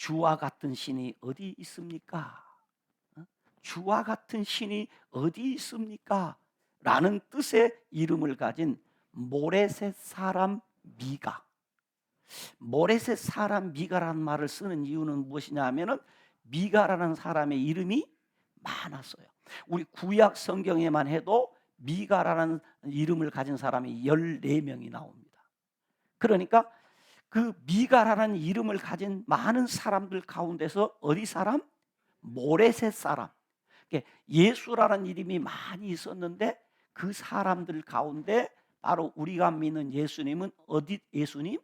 주와 같은 신이 어디 있습니까? 주와 같은 신이 어디 있습니까? 라는 뜻의 이름을 가진 모레셋 사람 미가. 모레셋 사람 미가라는 말을 쓰는 이유는 무엇이냐 하면은 미가라는 사람의 이름이 많았어요. 우리 구약 성경에만 해도 미가라는 이름을 가진 사람이 14명이 나옵니다. 그러니까 그 미가라는 이름을 가진 많은 사람들 가운데서 어디 사람? 모레셋 사람. 예수라는 이름이 많이 있었는데 그 사람들 가운데 바로 우리가 믿는 예수님은 어디 예수님?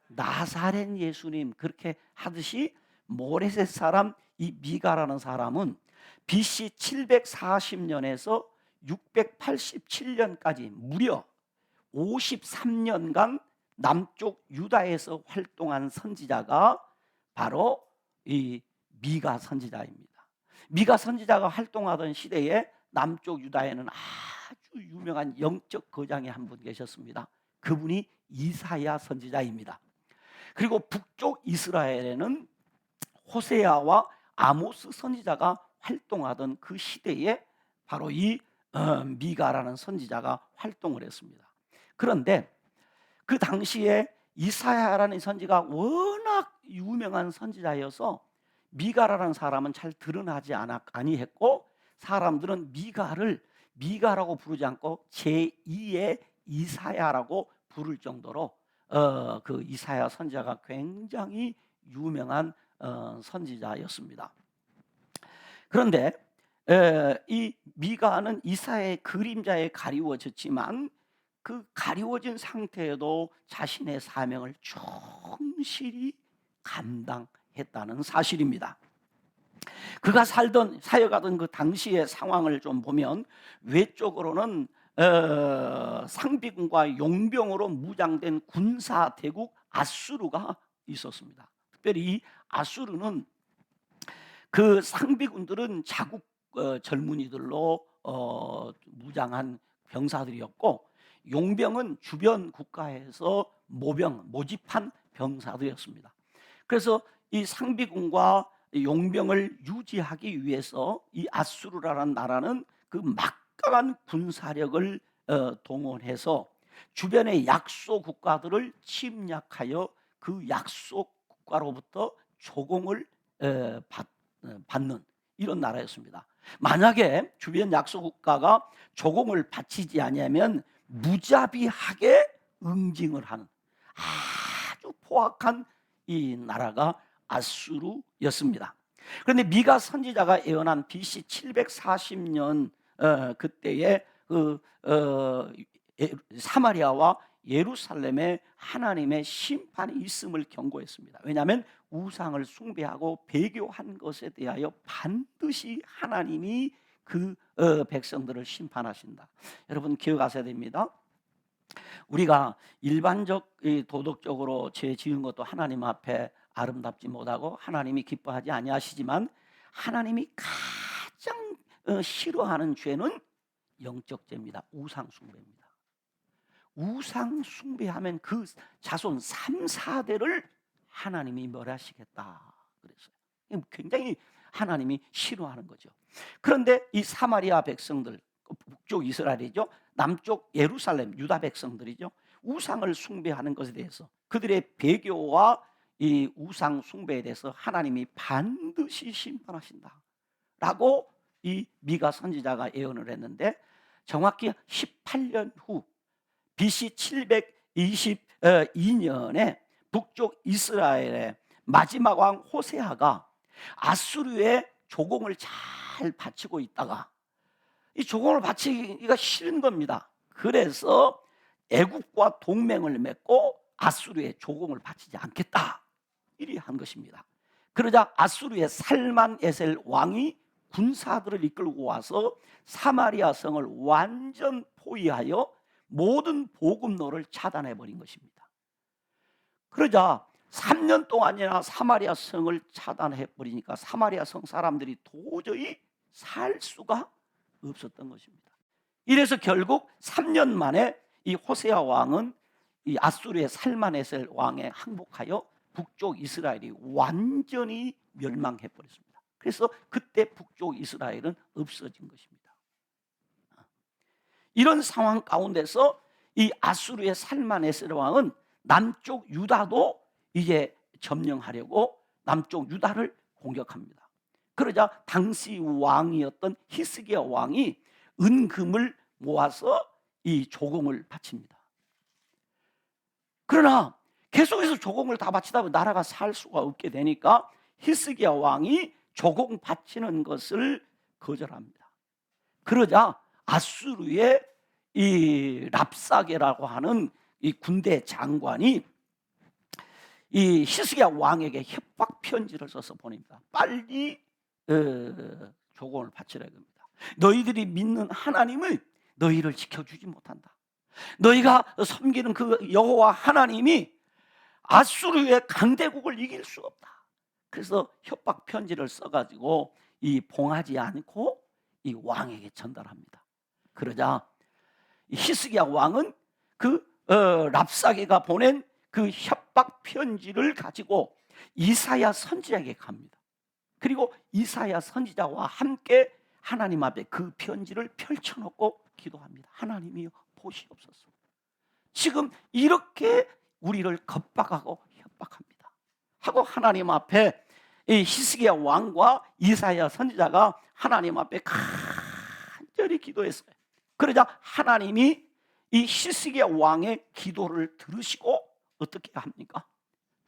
나사렛 예수님. 그렇게 하듯이 모레셋 사람 이 미가라는 사람은 BC 740년에서 687년까지 무려 53년간 남쪽 유다에서 활동한 선지자가 바로 이 미가 선지자입니다. 미가 선지자가 활동하던 시대에 남쪽 유다에는 아주 유명한 영적 거장이 한 분 계셨습니다. 그분이 이사야 선지자입니다. 그리고 북쪽 이스라엘에는 호세아와 아모스 선지자가 활동하던 그 시대에 바로 이 미가라는 선지자가 활동을 했습니다. 그런데 그 당시에 이사야라는 선지가 워낙 유명한 선지자여서 미가라는 사람은 잘 드러나지 아니했고, 사람들은 미가를 미가라고 부르지 않고 제2의 이사야라고 부를 정도로 그 이사야 선지자가 굉장히 유명한 선지자였습니다. 그런데 이 미가는 이사야의 그림자에 가리워졌지만 그 가리워진 상태에도 자신의 사명을 충실히 감당했다는 사실입니다. 그가 사역하던 그 당시의 상황을 좀 보면 외적으로는 상비군과 용병으로 무장된 군사 대국 아수르가 있었습니다. 특별히 이 아수르는 그 상비군들은 자국 젊은이들로 무장한 병사들이었고, 용병은 주변 국가에서 모집한 병사들이었습니다. 그래서 이 상비군과 용병을 유지하기 위해서 이 아수르라는 나라는 그 막강한 군사력을 동원해서 주변의 약소 국가들을 침략하여 그 약소 국가로부터 조공을 받는 이런 나라였습니다. 만약에 주변 약소 국가가 조공을 바치지 않으면 무자비하게 응징을 하는 아주 포악한 이 나라가 아수르였습니다. 그런데 미가 선지자가 예언한 BC 740년 그때에 사마리아와 예루살렘에 하나님의 심판이 있음을 경고했습니다. 왜냐하면 우상을 숭배하고 배교한 것에 대하여 반드시 하나님이 그 백성들을 심판하신다. 여러분 기억하셔야 됩니다. 우리가 일반적 도덕적으로 죄 지은 것도 하나님 앞에 아름답지 못하고 하나님이 기뻐하지 아니하시지만, 하나님이 가장 싫어하는 죄는 영적 죄입니다. 우상 숭배입니다. 우상 숭배하면 그 자손 3, 4대를 하나님이 멸하시겠다 그랬어요. 굉장히 하나님이 싫어하는 거죠. 그런데 이 사마리아 백성들, 북쪽 이스라엘이죠, 남쪽 예루살렘 유다 백성들이죠, 우상을 숭배하는 것에 대해서, 그들의 배교와 이 우상 숭배에 대해서 하나님이 반드시 심판하신다 라고 이 미가 선지자가 예언을 했는데, 정확히 18년 후 BC 722년에 북쪽 이스라엘의 마지막 왕 호세아가 아수르의 조공을 잘 바치고 있다가 이 조공을 바치기가 싫은 겁니다. 그래서 애국과 동맹을 맺고 아수르의 조공을 바치지 않겠다 이리 한 것입니다. 그러자 아수르의 살만에셀 왕이 군사들을 이끌고 와서 사마리아 성을 완전 포위하여 모든 보급로를 차단해버린 것입니다. 그러자 3년 동안이나 사마리아 성을 차단해버리니까 사마리아 성 사람들이 도저히 살 수가 없었던 것입니다. 이래서 결국 3년 만에 이 호세아 왕은 이 아수르의 살만에셀 왕에 항복하여 북쪽 이스라엘이 완전히 멸망해 버렸습니다. 그래서 그때 북쪽 이스라엘은 없어진 것입니다. 이런 상황 가운데서 이 아수르의 살마네세 왕은 남쪽 유다도 이제 점령하려고 남쪽 유다를 공격합니다. 그러자 당시 왕이었던 히스기야 왕이 은금을 모아서 이 조공을 바칩니다. 그러나 계속해서 조공을 다 바치다 보면 나라가 살 수가 없게 되니까 히스기야 왕이 조공 바치는 것을 거절합니다. 그러자 아수르의 이 랍사게라고 하는 이 군대 장관이 이 히스기야 왕에게 협박 편지를 써서 보냅니다. 빨리 조공을 바치라 겁니다. 너희들이 믿는 하나님을 너희를 지켜주지 못한다. 너희가 섬기는 그 여호와 하나님이 아수르의 강대국을 이길 수 없다. 그래서 협박 편지를 써가지고 이 봉하지 않고 이 왕에게 전달합니다. 그러자 히스기야 왕은 그 랍사게가 보낸 그 협박 편지를 가지고 이사야 선지자에게 갑니다. 그리고 이사야 선지자와 함께 하나님 앞에 그 편지를 펼쳐놓고 기도합니다. 하나님이여 보시옵소서. 지금 이렇게 우리를 겁박하고 협박합니다. 하고 하나님 앞에 이 히스기야 왕과 이사야 선지자가 하나님 앞에 간절히 기도했어요. 그러자 하나님이 이 히스기야 왕의 기도를 들으시고 어떻게 합니까?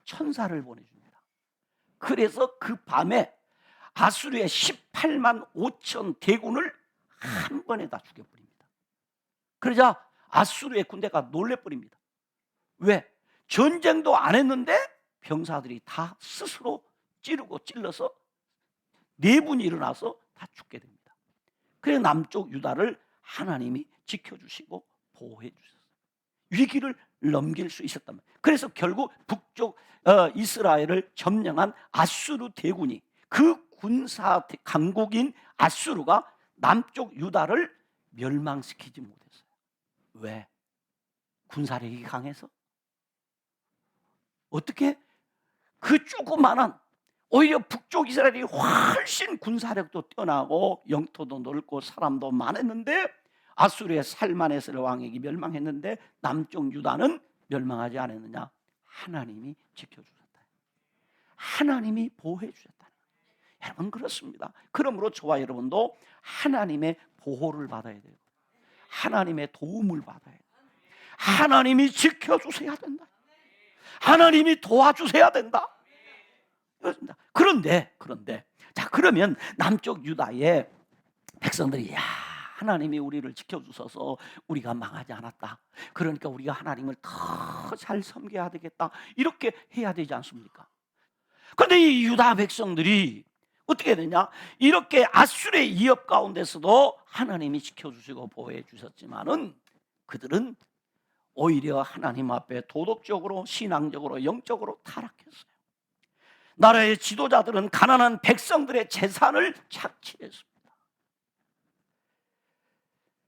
천사를 보내줍니다. 그래서 그 밤에 아수르의 18만 5천 대군을 한 번에 다 죽여버립니다. 그러자 아수르의 군대가 놀래버립니다. 왜? 전쟁도 안 했는데 병사들이 다 스스로 찌르고 찔러서 내분이 일어나서 다 죽게 됩니다. 그래서 남쪽 유다를 하나님이 지켜주시고 보호해 주셨어요. 위기를 넘길 수 있었단 말이에요. 그래서 결국 북쪽 이스라엘을 점령한 아수르 대군이 그 군사 강국인 아수르가 남쪽 유다를 멸망시키지 못했어요. 왜? 군사력이 강해서? 어떻게? 그 조그만한 오히려 북쪽 이스라엘이 훨씬 군사력도 뛰어나고 영토도 넓고 사람도 많았는데 아수르의 살마네세 왕에게 멸망했는데 남쪽 유다는 멸망하지 않았느냐? 하나님이 지켜주셨다. 하나님이 보호해 주셨다. 여러분 그렇습니다. 그러므로 저와 여러분도 하나님의 보호를 받아야 돼요. 하나님의 도움을 받아야 돼요. 하나님이 지켜주셔야 된다. 하나님이 도와주셔야 된다. 그렇습니다. 그런데 자 그러면 남쪽 유다의 백성들이 야 하나님이 우리를 지켜주셔서 우리가 망하지 않았다. 그러니까 우리가 하나님을 더 잘 섬겨야 되겠다. 이렇게 해야 되지 않습니까? 그런데 이 유다 백성들이 어떻게 되냐? 이렇게 아수르의 위협 가운데서도 하나님이 지켜주시고 보호해 주셨지만은 그들은 오히려 하나님 앞에 도덕적으로 신앙적으로 영적으로 타락했어요. 나라의 지도자들은 가난한 백성들의 재산을 착취했습니다.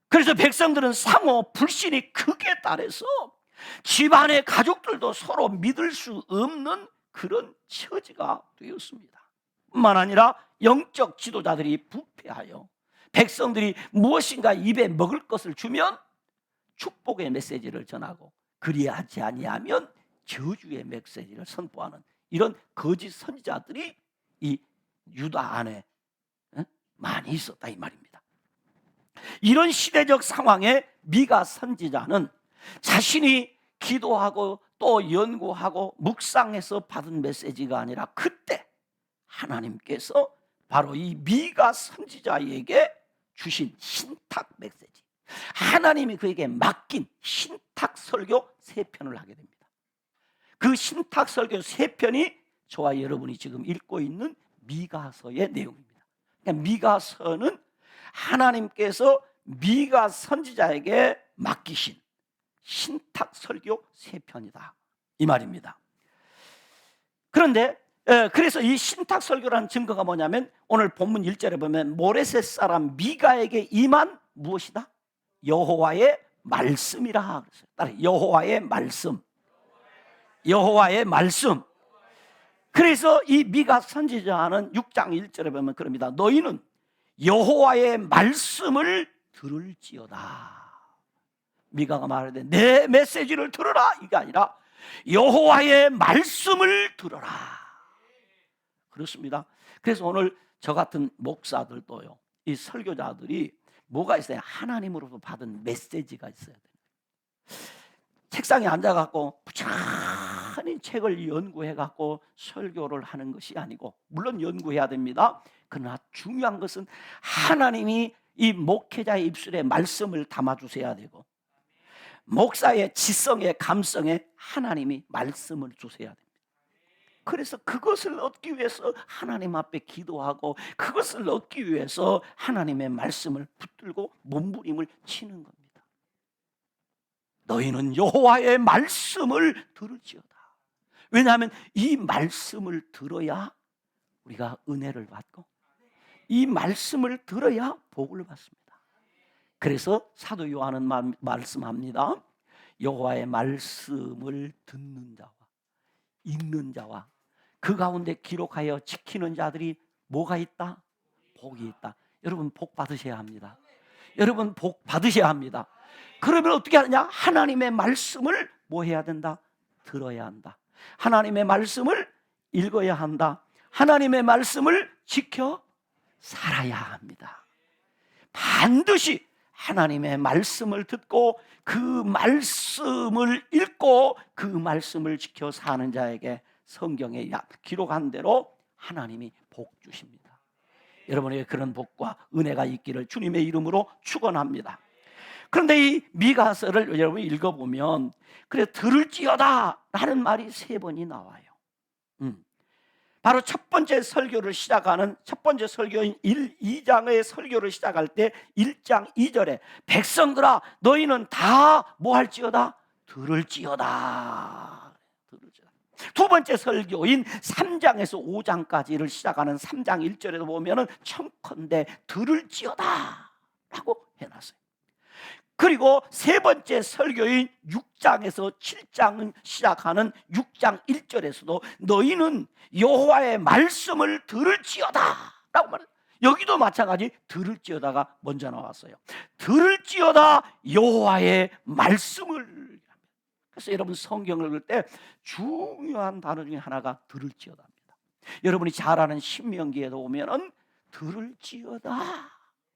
그래서 백성들은 상호 불신이 크게 따라서 집안의 가족들도 서로 믿을 수 없는 그런 처지가 되었습니다. 뿐만 아니라 영적 지도자들이 부패하여 백성들이 무엇인가 입에 먹을 것을 주면 축복의 메시지를 전하고 그리하지 아니하면 저주의 메시지를 선포하는 이런 거짓 선지자들이 이 유다 안에 많이 있었다 이 말입니다. 이런 시대적 상황에 미가 선지자는 자신이 기도하고 또 연구하고 묵상해서 받은 메시지가 아니라 그때 하나님께서 바로 이 미가 선지자에게 주신 신탁 메시지, 하나님이 그에게 맡긴 신탁 설교 3편을 하게 됩니다. 그 신탁 설교 3편이 저와 여러분이 지금 읽고 있는 미가서의 내용입니다. 그러니까 미가서는 하나님께서 미가 선지자에게 맡기신 신탁 설교 3편이다 이 말입니다. 그런데 그래서 이 신탁 설교라는 증거가 뭐냐면 오늘 본문 1절에 보면 모레셋 사람 미가에게 임한 무엇이다? 여호와의 말씀이라 그랬어요. 따라 여호와의 말씀. 여호와의 말씀. 그래서 이 미가 선지자는 6장 1절에 보면 그럽니다. 너희는 여호와의 말씀을 들을지어다. 미가가 말하되 내 메시지를 들어라, 이게 아니라 여호와의 말씀을 들어라. 그렇습니다. 그래서 오늘 저 같은 목사들도요, 이 설교자들이 뭐가 있어요? 하나님으로부터 받은 메시지가 있어야 돼요. 책상에 앉아갖고 부지런히 책을 연구해갖고 설교를 하는 것이 아니고, 물론 연구해야 됩니다. 그러나 중요한 것은 하나님이 이 목회자의 입술에 말씀을 담아주셔야 되고, 목사의 지성에 감성에 하나님이 말씀을 주셔야 됩니다. 그래서 그것을 얻기 위해서 하나님 앞에 기도하고, 그것을 얻기 위해서 하나님의 말씀을 붙들고 몸부림을 치는 겁니다. 너희는 여호와의 말씀을 들을지어다. 왜냐하면 이 말씀을 들어야 우리가 은혜를 받고, 이 말씀을 들어야 복을 받습니다. 그래서 사도 요한은 말씀합니다. 여호와의 말씀을 듣는 자와 읽는 자와 그 가운데 기록하여 지키는 자들이 뭐가 있다? 복이 있다. 여러분, 복 받으셔야 합니다. 여러분, 복 받으셔야 합니다. 그러면 어떻게 하느냐? 하나님의 말씀을 뭐 해야 된다? 들어야 한다. 하나님의 말씀을 읽어야 한다. 하나님의 말씀을 지켜 살아야 합니다. 반드시 하나님의 말씀을 듣고 그 말씀을 읽고 그 말씀을 지켜 사는 자에게 성경에 기록한 대로 하나님이 복 주십니다. 여러분에게 그런 복과 은혜가 있기를 주님의 이름으로 축원합니다. 그런데 이 미가서를 여러분이 읽어보면, 그래 들을지어다 라는 말이 3번이 나와요. 바로 첫 번째 설교를 시작하는 첫 번째 설교인 2장의 설교를 시작할 때 1장 2절에 백성들아 너희는 다 뭐 할지어다? 들을지어다. 두 번째 설교인 3장에서 5장까지를 시작하는 3장 1절에도 보면은 청컨대 들을지어다 라고 해놨어요. 그리고 세 번째 설교인 6장에서 7장은 시작하는 6장 1절에서도 너희는 여호와의 말씀을 들을지어다 라고 말해요. 여기도 마찬가지 들을지어다가 먼저 나왔어요. 들을지어다 여호와의 말씀을. 그래서 여러분 성경을 읽을 때 중요한 단어 중에 하나가 들을지어다입니다. 여러분이 잘 아는 신명기에도 오면은 들을지어다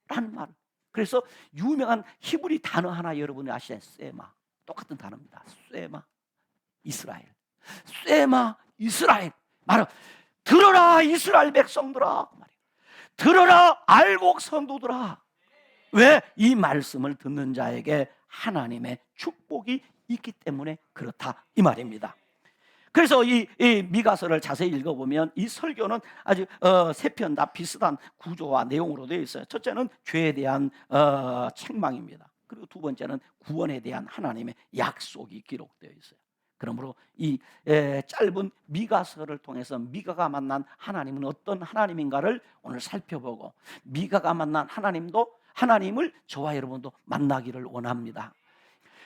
라는 말. 그래서 유명한 히브리 단어 하나 여러분이 아시나요? 쇠마. 똑같은 단어입니다. 쇠마 이스라엘. 쇠마 이스라엘. 말은 들어라 이스라엘 백성들아. 들어라 알곡 성도들아. 왜? 이 말씀을 듣는 자에게 하나님의 축복이 있기 때문에 그렇다 이 말입니다. 그래서 이 미가서를 자세히 읽어보면 이 설교는 아주 세 편 다 비슷한 구조와 내용으로 되어 있어요. 첫째는 죄에 대한 책망입니다. 그리고 두 번째는 구원에 대한 하나님의 약속이 기록되어 있어요. 그러므로 이 짧은 미가서를 통해서 미가가 만난 하나님은 어떤 하나님인가를 오늘 살펴보고, 미가가 만난 하나님을 저와 여러분도 만나기를 원합니다.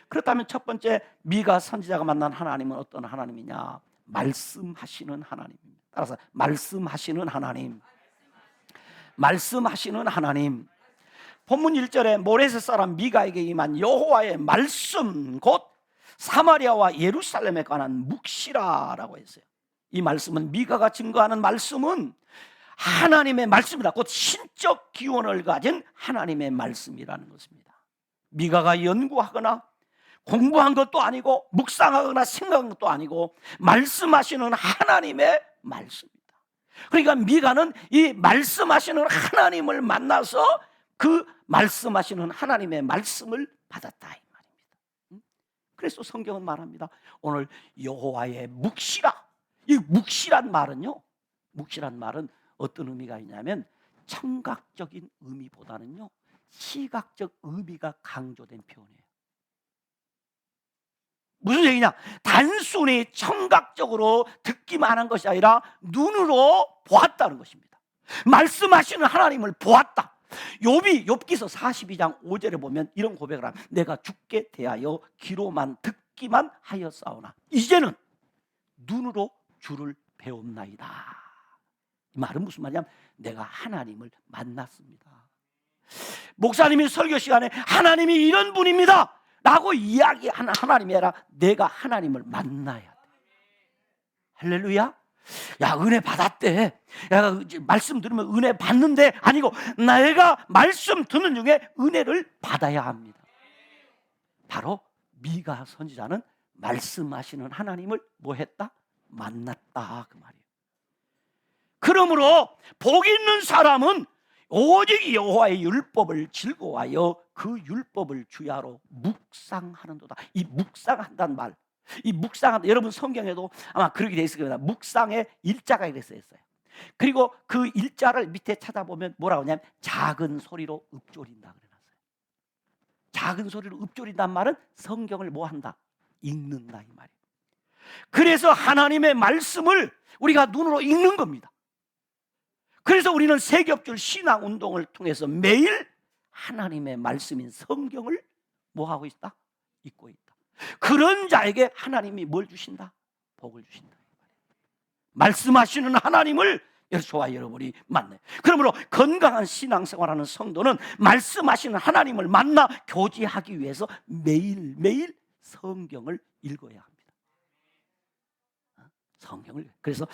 그렇다면 첫 번째 미가 선지자가 만난 하나님은 어떤 하나님이냐? 말씀하시는 하나님입니다. 따라서 말씀하시는 하나님. 말씀하시는 하나님. 본문 1절에 모레셋 사람 미가에게 임한 여호와의 말씀 곧 사마리아와 예루살렘에 관한 묵시라라고 했어요. 이 말씀은 미가가 증거하는 말씀은 하나님의 말씀이다. 곧 신적 기원을 가진 하나님의 말씀이라는 것입니다. 미가가 연구하거나 공부한 것도 아니고 묵상하거나 생각한 것도 아니고 말씀하시는 하나님의 말씀입니다. 그러니까 미가는 이 말씀하시는 하나님을 만나서 그 말씀하시는 하나님의 말씀을 받았다 이 말입니다. 그래서 성경은 말합니다. 오늘 여호와의 묵시라. 이 묵시란 말은요, 묵시란 말은 어떤 의미가 있냐면 청각적인 의미보다는요 시각적 의미가 강조된 표현이에요. 무슨 얘기냐? 단순히 청각적으로 듣기만 한 것이 아니라 눈으로 보았다는 것입니다. 말씀하시는 하나님을 보았다. 욥기서 42장 5절에 보면 이런 고백을 합니다. 내가 죽게 대하여 귀로만 듣기만 하였사오나 이제는 눈으로 주를 배웠나이다. 이 말은 무슨 말이냐면 내가 하나님을 만났습니다. 목사님이 설교 시간에 하나님이 이런 분입니다 라고 이야기하는 하나님이 아니라 내가 하나님을 만나야 돼. 할렐루야. 야, 은혜 받았대. 야, 말씀 들으면 은혜 받는데 아니고 내가 말씀 듣는 중에 은혜를 받아야 합니다. 바로 미가 선지자는 말씀하시는 하나님을 뭐 했다? 만났다, 그 말이에요. 그러므로 복 있는 사람은 오직 여호와의 율법을 즐거워하여 그 율법을 주야로 묵상하는도다. 이 묵상한다는 말, 이 묵상한다, 여러분 성경에도 아마 그렇게 되어 있을 겁니다. 묵상의 일자가 이랬어요. 그리고 그 일자를 밑에 찾아보면 뭐라고 하냐면 작은 소리로 읊조린다 그래놨어요. 작은 소리로 읊조린다는 말은 성경을 뭐 한다? 읽는다 이 말이에요. 그래서 하나님의 말씀을 우리가 눈으로 읽는 겁니다. 그래서 우리는 세겹줄 신앙운동을 통해서 매일 하나님의 말씀인 성경을 뭐 하고 있다? 읽고 있다. 그런 자에게 하나님이 뭘 주신다? 복을 주신다. 말씀하시는 하나님을 저와 여러분이 만나요. 그러므로 건강한 신앙생활하는 성도는 말씀하시는 하나님을 만나 교제하기 위해서 매일매일 성경을 읽어야 합니다. 성경을. 그래서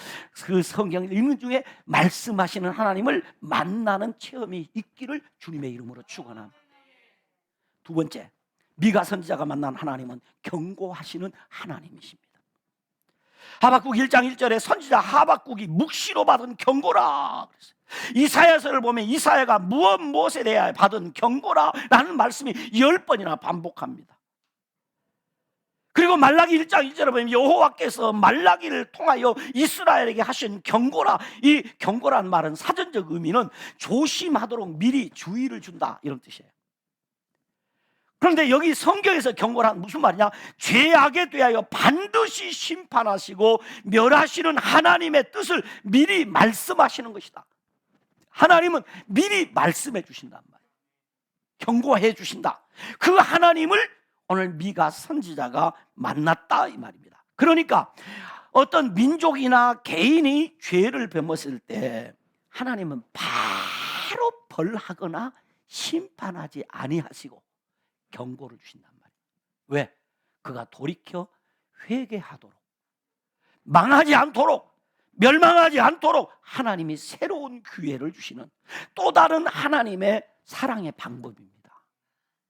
그 성경을 읽는 중에 말씀하시는 하나님을 만나는 체험이 있기를 주님의 이름으로 축원합니다. 두 번째, 미가 선지자가 만난 하나님은 경고하시는 하나님이십니다. 하박국 1장 1절에 선지자 하박국이 묵시로 받은 경고라 그랬어요. 이사야서를 보면 이사야가 무엇에 대하여 받은 경고라 라는 말씀이 10번이나 반복합니다. 그리고 말라기 1장 1절에 보면 여호와께서 말라기를 통하여 이스라엘에게 하신 경고라, 이 경고라는 말은 사전적 의미는 조심하도록 미리 주의를 준다 이런 뜻이에요. 그런데 여기 성경에서 경고란 무슨 말이냐? 죄악에 대하여 반드시 심판하시고 멸하시는 하나님의 뜻을 미리 말씀하시는 것이다. 하나님은 미리 말씀해 주신단 말이에요. 경고해 주신다. 그 하나님을 오늘 미가 선지자가 만났다 이 말입니다. 그러니까 어떤 민족이나 개인이 죄를 범했을 때 하나님은 바로 벌하거나 심판하지 아니하시고 경고를 주신단 말이에요. 왜? 그가 돌이켜 회개하도록, 망하지 않도록, 멸망하지 않도록 하나님이 새로운 기회를 주시는 또 다른 하나님의 사랑의 방법입니다.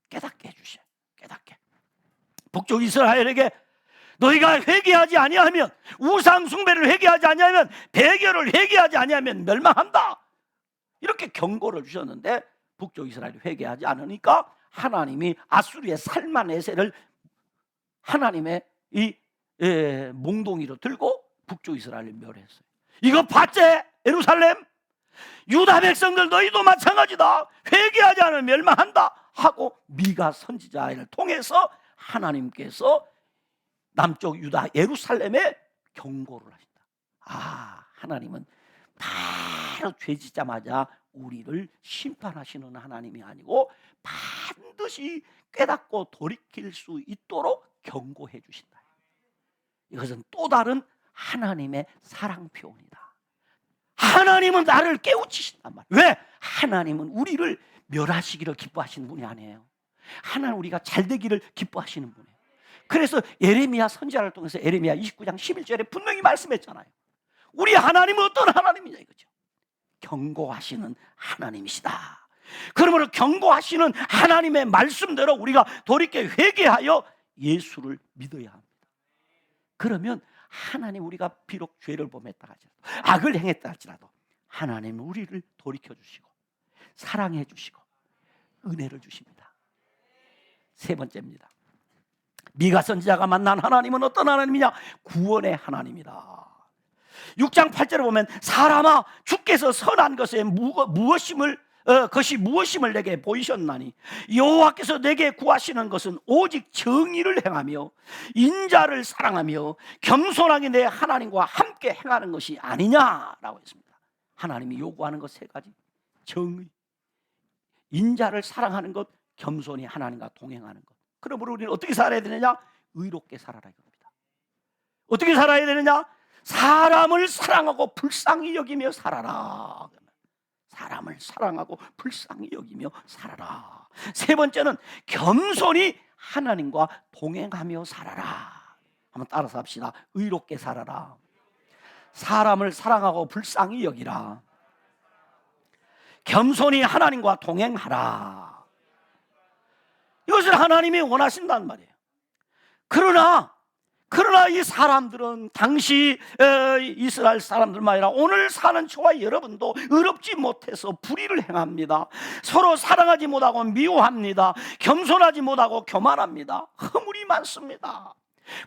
깨닫게 해주셔요. 깨닫게. 북쪽 이스라엘에게 너희가 회개하지 아니하면, 우상 숭배를 회개하지 아니하면, 배교를 회개하지 아니하면 멸망한다 이렇게 경고를 주셨는데 북쪽 이스라엘이 회개하지 않으니까 하나님이 아수르의 살만에세를 하나님의 이 몽둥이로 들고 북쪽 이스라엘을 멸했어요. 이거 봤지? 예루살렘 유다 백성들 너희도 마찬가지다. 회개하지 않으면 멸망한다 하고 미가 선지자를 통해서 하나님께서 남쪽 유다 예루살렘에 경고를 하신다. 아, 하나님은 바로 죄 짓자마자 우리를 심판하시는 하나님이 아니고 반드시 깨닫고 돌이킬 수 있도록 경고해 주신다. 이것은 또 다른 하나님의 사랑 표현이다. 하나님은 나를 깨우치신단 말이에요. 왜? 하나님은 우리를 멸하시기를 기뻐하시는 분이 아니에요. 하나님 우리가 잘되기를 기뻐하시는 분이에요. 그래서 예레미야 선지자를 통해서 예레미야 29장 11절에 분명히 말씀했잖아요. 우리 하나님은 어떤 하나님이냐 이거죠. 경고하시는 하나님이시다. 그러므로 경고하시는 하나님의 말씀대로 우리가 돌이켜 회개하여 예수를 믿어야 합니다. 그러면 하나님, 우리가 비록 죄를 범했다 할지라도, 악을 행했다 할지라도 하나님은 우리를 돌이켜 주시고 사랑해 주시고 은혜를 주십니다. 세 번째입니다. 미가 선지자가 만난 하나님은 어떤 하나님이냐? 구원의 하나님이다. 6장 8절에 보면 사람아 주께서 선한 것에 것이 무엇임을 내게 보이셨나니 여호와께서 내게 구하시는 것은 오직 정의를 행하며 인자를 사랑하며 겸손하게 내 하나님과 함께 행하는 것이 아니냐라고 했습니다. 하나님이 요구하는 것 세 가지: 정의, 인자를 사랑하는 것, 겸손히 하나님과 동행하는 것. 그러므로 우리는 어떻게 살아야 되느냐? 의롭게 살아라 이겁니다. 어떻게 살아야 되느냐? 사람을 사랑하고 불쌍히 여기며 살아라. 사람을 사랑하고 불쌍히 여기며 살아라. 세 번째는 겸손히 하나님과 동행하며 살아라. 한번 따라서 합시다. 의롭게 살아라. 사람을 사랑하고 불쌍히 여기라. 겸손히 하나님과 동행하라. 이것을 하나님이 원하신단 말이에요. 그러나 이 사람들은 당시 이스라엘 사람들만 아니라 오늘 사는 저와 여러분도 의롭지 못해서 불의를 행합니다. 서로 사랑하지 못하고 미워합니다. 겸손하지 못하고 교만합니다. 허물이 많습니다.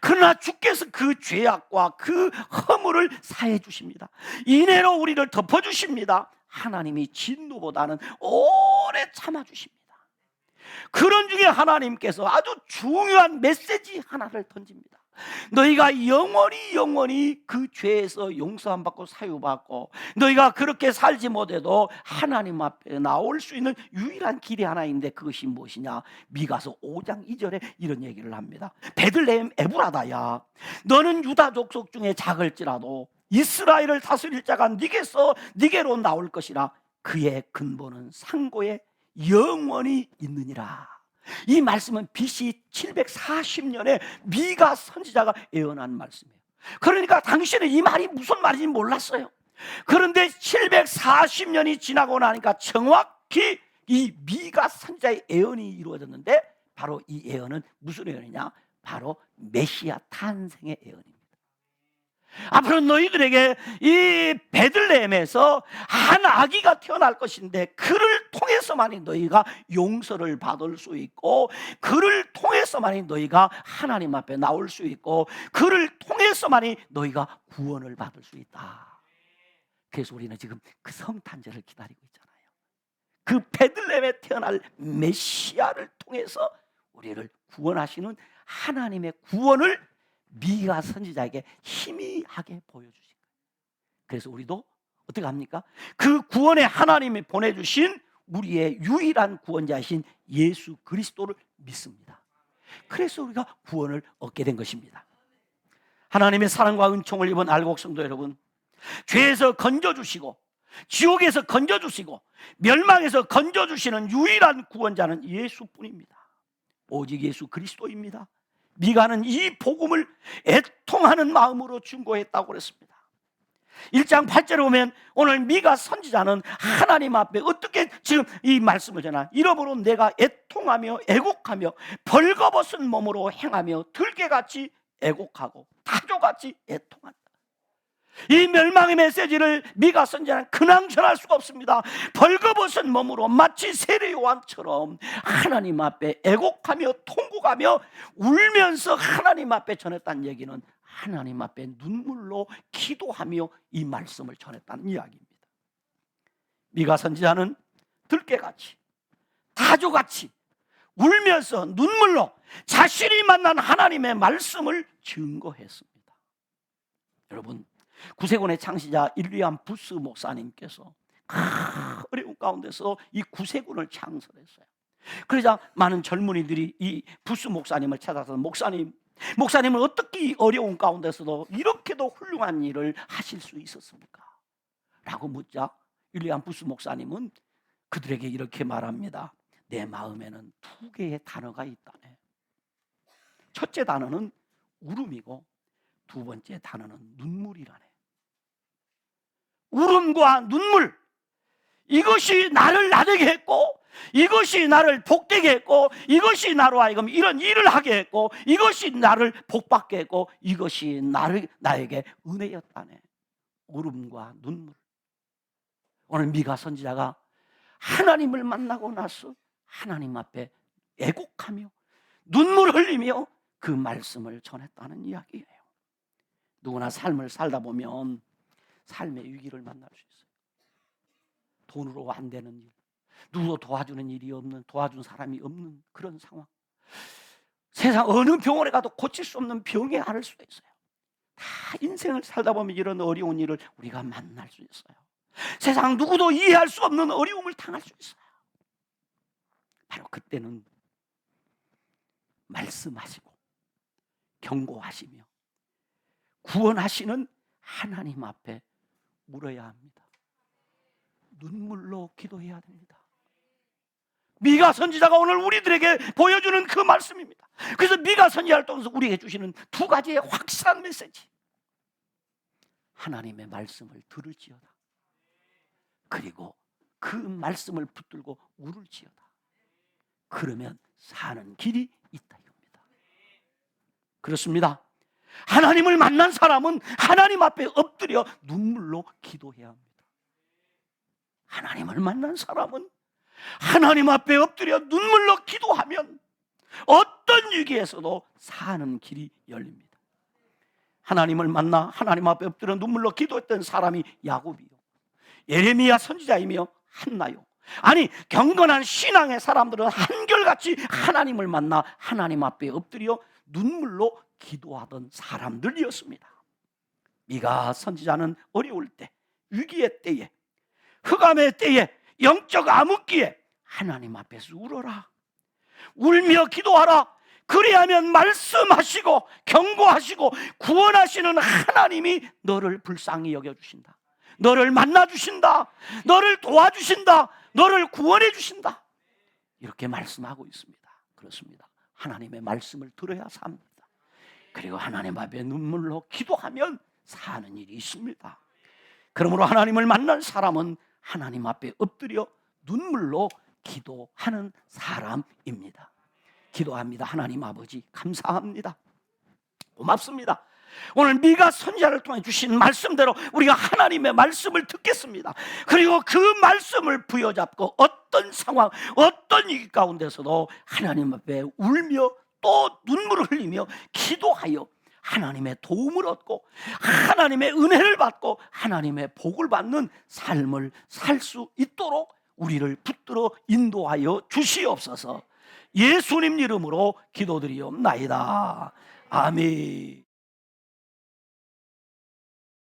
그러나 주께서 그 죄악과 그 허물을 사해 주십니다. 인애로 우리를 덮어 주십니다. 하나님이 진노보다는 오래 참아 주십니다. 그런 중에 하나님께서 아주 중요한 메시지 하나를 던집니다. 너희가 영원히 그 죄에서 용서함 받고 사유받고 너희가 그렇게 살지 못해도 하나님 앞에 나올 수 있는 유일한 길이 하나 있는데 그것이 무엇이냐? 미가서 5장 2절에 이런 얘기를 합니다. 베들레헴 에브라다야, 너는 유다 족속 중에 작을지라도 이스라엘을 다스릴 자가 네게로 나올 것이라. 그의 근본은 상고에 영원히 있느니라. 이 말씀은 BC 740년에 미가 선지자가 예언한 말씀이에요. 그러니까 당시에는 이 말이 무슨 말인지 몰랐어요. 그런데 740년이 지나고 나니까 정확히 이 미가 선지자의 예언이 이루어졌는데, 바로 이 예언은 무슨 예언이냐? 바로 메시아 탄생의 예언입니다. 앞으로 너희들에게 이 베들레헴에서 한 아기가 태어날 것인데 그를 통해서만이 너희가 용서를 받을 수 있고, 그를 통해서만이 너희가 하나님 앞에 나올 수 있고, 그를 통해서만이 너희가 구원을 받을 수 있다. 그래서 우리는 지금 그 성탄절을 기다리고 있잖아요. 그 베들레헴에 태어날 메시아를 통해서 우리를 구원하시는 하나님의 구원을 미가 선지자에게 희미하게 보여주신 거예요. 그래서 우리도 어떻게 합니까? 그 구원의 하나님이 보내주신 우리의 유일한 구원자이신 예수 그리스도를 믿습니다. 그래서 우리가 구원을 얻게 된 것입니다. 하나님의 사랑과 은총을 입은 알곡 성도 여러분, 죄에서 건져주시고 지옥에서 건져주시고 멸망에서 건져주시는 유일한 구원자는 예수뿐입니다. 오직 예수 그리스도입니다. 미가는 이 복음을 애통하는 마음으로 중고했다고 그랬습니다. 1장 8절에 보면 오늘 미가 선지자는 하나님 앞에 어떻게 지금 이 말씀을 전하, 이러므로 내가 애통하며 애곡하며 벌거벗은 몸으로 행하며 들개같이 애곡하고 타조같이 애통한다. 이 멸망의 메시지를 미가 선지자는 그냥 전할 수가 없습니다. 벌거벗은 몸으로 마치 세례 요한처럼 하나님 앞에 애곡하며 통곡하며 울면서 하나님 앞에 전했다는 얘기는 하나님 앞에 눈물로 기도하며 이 말씀을 전했다는 이야기입니다. 미가 선지자는 들깨같이 타조같이 울면서 눈물로 자신이 만난 하나님의 말씀을 증거했습니다. 여러분, 구세군의 창시자 일리안 부스 목사님께서 어려운 가운데서 이 구세군을 창설했어요. 그러자 많은 젊은이들이 이 부스 목사님을 찾아서 목사님은 어떻게 이 어려운 가운데서도 이렇게도 훌륭한 일을 하실 수 있었습니까? 라고 묻자 일리안 부스 목사님은 그들에게 이렇게 말합니다. 내 마음에는 두 개의 단어가 있다네. 첫째 단어는 울음이고 두 번째 단어는 눈물이라네. 울음과 눈물, 이것이 나를 나되게 했고, 이것이 나를 복되게 했고, 이것이 나로 하여금 이런 일을 하게 했고, 이것이 나를 복받게 했고, 이것이 나에게 은혜였다네. 울음과 눈물. 오늘 미가 선지자가 하나님을 만나고 나서 하나님 앞에 애곡하며 눈물 흘리며 그 말씀을 전했다는 이야기예요. 누구나 삶을 살다 보면 삶의 위기를 만날 수 있어요. 돈으로 안 되는 일, 누구도 도와주는 일이 없는, 도와준 사람이 없는 그런 상황. 세상 어느 병원에 가도 고칠 수 없는 병에 앓을 수가 있어요. 다 인생을 살다 보면 이런 어려운 일을 우리가 만날 수 있어요. 세상 누구도 이해할 수 없는 어려움을 당할 수 있어요. 바로 그때는 말씀하시고 경고하시며 구원하시는 하나님 앞에 울어야 합니다. 눈물로 기도해야 됩니다. 미가 선지자가 오늘 우리들에게 보여주는 그 말씀입니다. 그래서 미가 선지자를 통해서 우리에게 주시는 두 가지의 확실한 메시지. 하나님의 말씀을 들을지어다. 그리고 그 말씀을 붙들고 울을지어다. 그러면 사는 길이 있다 이겁니다. 그렇습니다. 하나님을 만난 사람은 하나님 앞에 엎드려 눈물로 기도해야 합니다. 하나님을 만난 사람은 하나님 앞에 엎드려 눈물로 기도하면 어떤 위기에서도 사는 길이 열립니다. 하나님을 만나 하나님 앞에 엎드려 눈물로 기도했던 사람이 야곱이요, 예레미야 선지자이며 한나요. 아니, 경건한 신앙의 사람들은 한결같이 하나님을 만나 하나님 앞에 엎드려 눈물로 기도하던 사람들이었습니다. 미가 선지자는 어려울 때, 위기의 때에, 흑암의 때에, 영적 암흑기에 하나님 앞에서 울어라, 울며 기도하라. 그리하면 말씀하시고 경고하시고 구원하시는 하나님이 너를 불쌍히 여겨주신다, 너를 만나주신다, 너를 도와주신다, 너를 구원해 주신다, 이렇게 말씀하고 있습니다. 그렇습니다. 하나님의 말씀을 들어야 삽니다. 그리고 하나님 앞에 눈물로 기도하면 사는 일이 있습니다. 그러므로 하나님을 만난 사람은 하나님 앞에 엎드려 눈물로 기도하는 사람입니다. 기도합니다. 하나님 아버지, 감사합니다. 고맙습니다. 오늘 미가 선지자를 통해 주신 말씀대로 우리가 하나님의 말씀을 듣겠습니다. 그리고 그 말씀을 부여잡고 어떤 상황, 어떤 위기 가운데서도 하나님 앞에 울며 또 눈물을 흘리며 기도하여 하나님의 도움을 얻고 하나님의 은혜를 받고 하나님의 복을 받는 삶을 살 수 있도록 우리를 붙들어 인도하여 주시옵소서. 예수님 이름으로 기도드리옵나이다. 아멘.